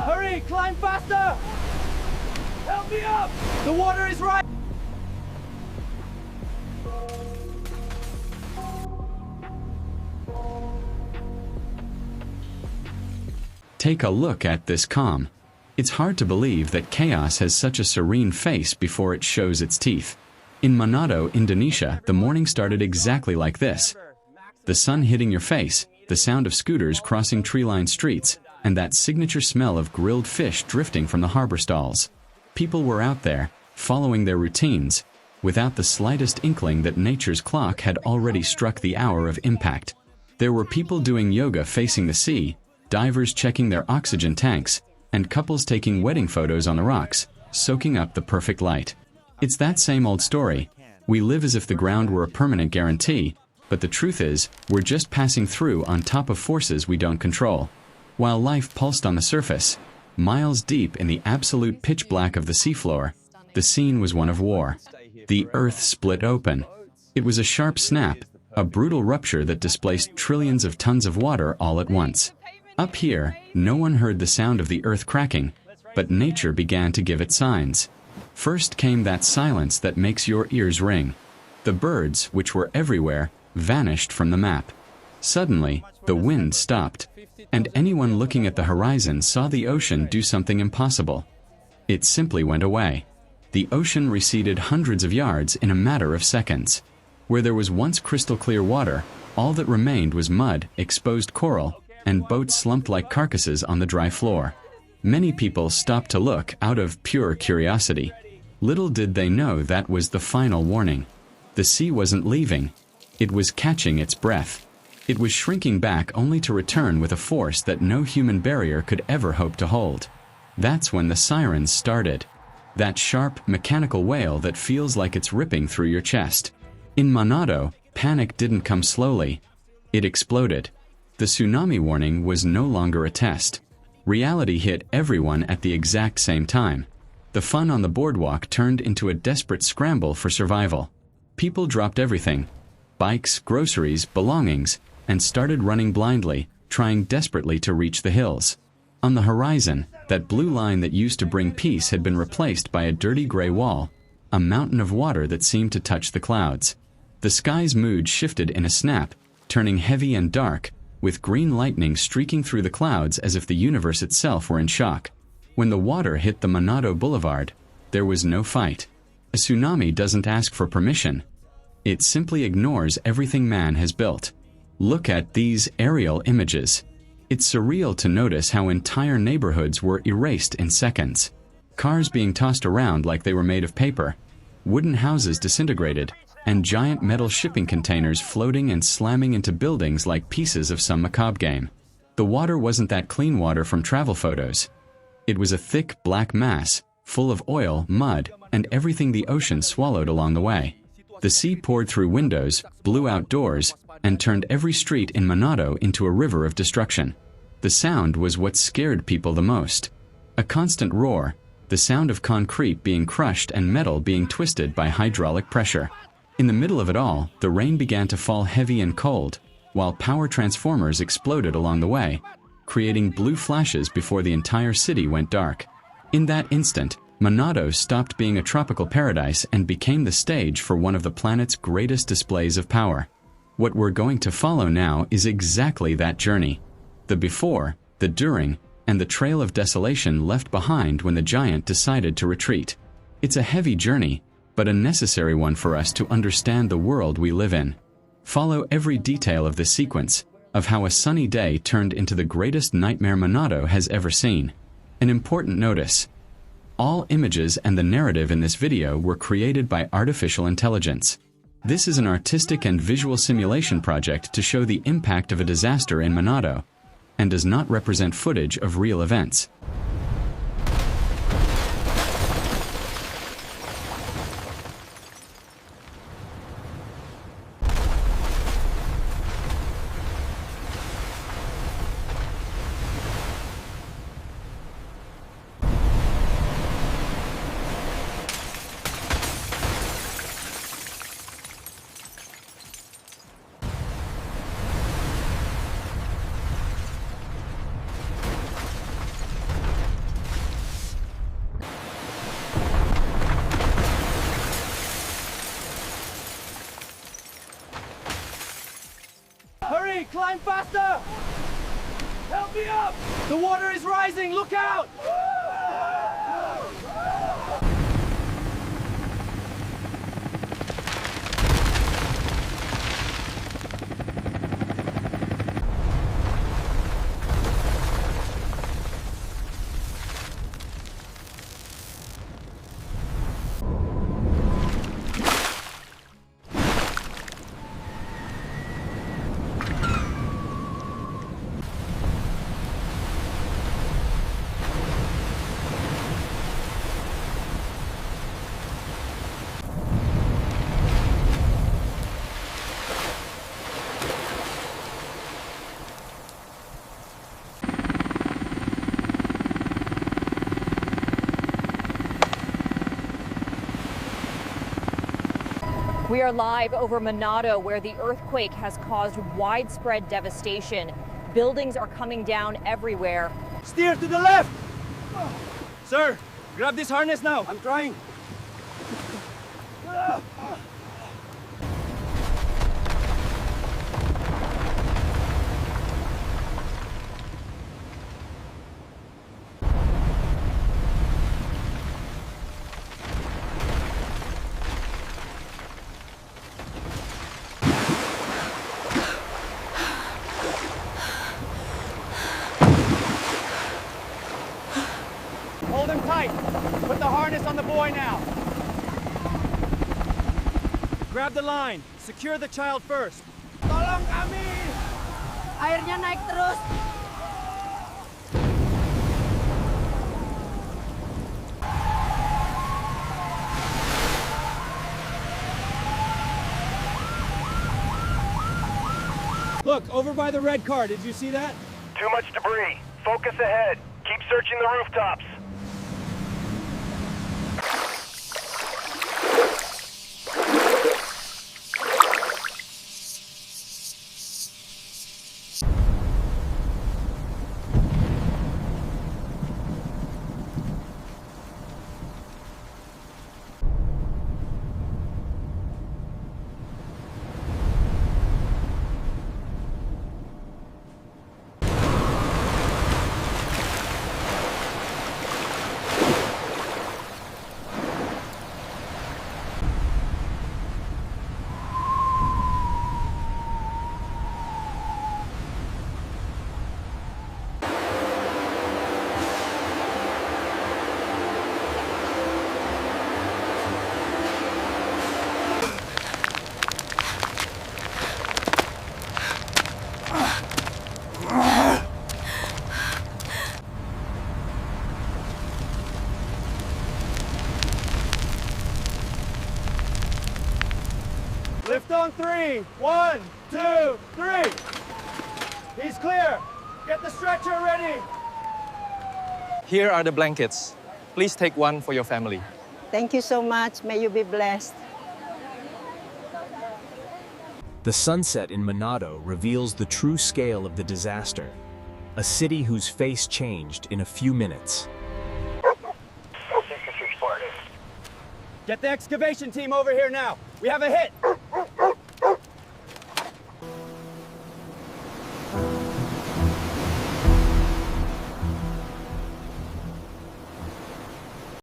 Hurry, climb faster! Help me up! The water is right! Take a look at this calm. It's hard to believe that chaos has such a serene face before it shows its teeth. In Manado, Indonesia, the morning started exactly like this. The sun hitting your face, the sound of scooters crossing tree-lined streets, and that signature smell of grilled fish drifting from the harbor stalls. People were out there, following their routines, without the slightest inkling that nature's clock had already struck the hour of impact. There were people doing yoga facing the sea, divers checking their oxygen tanks, and couples taking wedding photos on the rocks, soaking up the perfect light. It's that same old story. We live as if the ground were a permanent guarantee, but the truth is, we're just passing through on top of forces we don't control. While life pulsed on the surface, miles deep in the absolute pitch black of the seafloor, the scene was one of war. The earth split open. It was a sharp snap, a brutal rupture that displaced trillions of tons of water all at once. Up here, no one heard the sound of the earth cracking, but nature began to give it signs. First came that silence that makes your ears ring. The birds, which were everywhere, vanished from the map. Suddenly, the wind stopped, and anyone looking at the horizon saw the ocean do something impossible. It simply went away. The ocean receded hundreds of yards in a matter of seconds. Where there was once crystal clear water, all that remained was mud, exposed coral, and boats slumped like carcasses on the dry floor. Many people stopped to look out of pure curiosity. Little did they know that was the final warning. The sea wasn't leaving. It was catching its breath. It was shrinking back only to return with a force that no human barrier could ever hope to hold. That's when the sirens started. That sharp, mechanical wail that feels like it's ripping through your chest. In Manado, panic didn't come slowly. It exploded. The tsunami warning was no longer a test. Reality hit everyone at the exact same time. The fun on the boardwalk turned into a desperate scramble for survival. People dropped everything: bikes, groceries, belongings, and started running blindly, trying desperately to reach the hills. On the horizon, that blue line that used to bring peace had been replaced by a dirty gray wall, a mountain of water that seemed to touch the clouds. The sky's mood shifted in a snap, turning heavy and dark, with green lightning streaking through the clouds as if the universe itself were in shock. When the water hit the Manado Boulevard, there was no fight. A tsunami doesn't ask for permission. It simply ignores everything man has built. Look at these aerial images. It's surreal to notice how entire neighborhoods were erased in seconds. Cars being tossed around like they were made of paper, wooden houses disintegrated, and giant metal shipping containers floating and slamming into buildings like pieces of some macabre game. The water wasn't that clean water from travel photos. It was a thick black mass, full of oil, mud, and everything the ocean swallowed along the way. The sea poured through windows, blew out doors, and turned every street in Manado into a river of destruction. The sound was what scared people the most. A constant roar, the sound of concrete being crushed and metal being twisted by hydraulic pressure. In the middle of it all, the rain began to fall heavy and cold, while power transformers exploded along the way, creating blue flashes before the entire city went dark. In that instant, Manado stopped being a tropical paradise and became the stage for one of the planet's greatest displays of power. What we're going to follow now is exactly that journey. The before, the during, and the trail of desolation left behind when the giant decided to retreat. It's a heavy journey, but a necessary one for us to understand the world we live in. Follow every detail of this sequence, of how a sunny day turned into the greatest nightmare Manado has ever seen. An important notice: all images and the narrative in this video were created by artificial intelligence. This is an artistic and visual simulation project to show the impact of a disaster in Manado, and does not represent footage of real events. climb faster! Help me up! The water is rising, look out! We are live over Manado, where the earthquake has caused widespread devastation. Buildings are coming down everywhere. Steer to the left! Sir, grab this harness now. I'm trying. Hold him tight. Put the harness on the boy now. Grab the line. Secure the child first. Tolong kami! Airnya naik terus. Look, over by the red car. Did you see that? Too much debris. Focus ahead. Keep searching the rooftops. Lift on three. 1, 2, 3. He's clear. Get the stretcher ready. Here are the blankets. Please take one for your family. Thank you so much. May you be blessed. The sunset in Manado reveals the true scale of the disaster. A city whose face changed in a few minutes. Get the excavation team over here now. We have a hit.